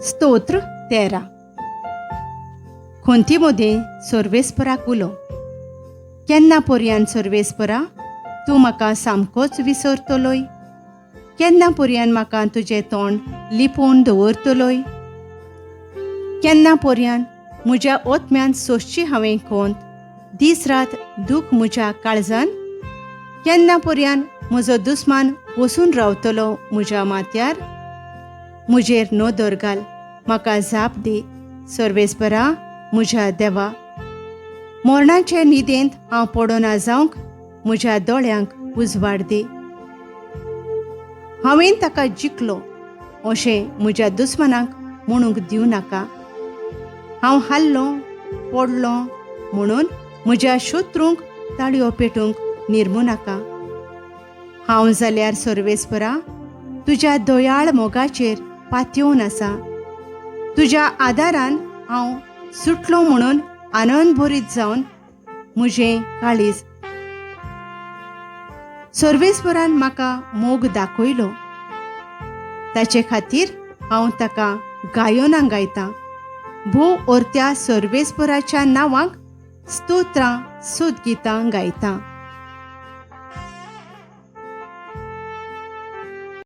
स्तोत्र 13. खोंतीमध्ये सर्वेस्पराक उलो. केन्ना पर्यान सर्वेस्परा तूं म्हाका सामकोच विसरतलोय? केन्ना पर्यान म्हाका तुजें तोंड लिपोवन दवरतलोय? केन्ना पर्यान म्हज्या ओतम्यान सोंसची हांवें खोंत, दीस रात दूख म्हज्या काळजान? केन्ना पर्यान म्हजो दुस्मान वसून रावतलो म्हज्या माथ्यार? म्हजेर नदर घाल, म्हाका जाप दी, सर्वेस्परा म्हज्या देवा. मोरणाचे न्हिदेंत हांव पडना जावंक म्हज्या दोळ्यांक उजवाड दी. हांवें ताका जिखलो अशें म्हज्या दुस्मानाक म्हणूंक दिवं नाका. हांव हारलों पडलों म्हणून म्हज्या शत्रूंक ताळयो पेटूंक निर्मू नाका. हांव जाल्यार सर्वेस्परा तुज्या दयाळ मोगाचेर पातयेवन आसा. तुज्या आदारान हांव सुटलो म्हणून आनंद भरीत जावन म्हजें काळीज. सर्वेस्परान म्हाका मोग दाखयलो, ताचे खातीर हांव ताका गायोनां गायतां. भोव ओर्त्या सर्वेस्पराच्या नांवांक स्तोत्रां सुत गितां गायतां.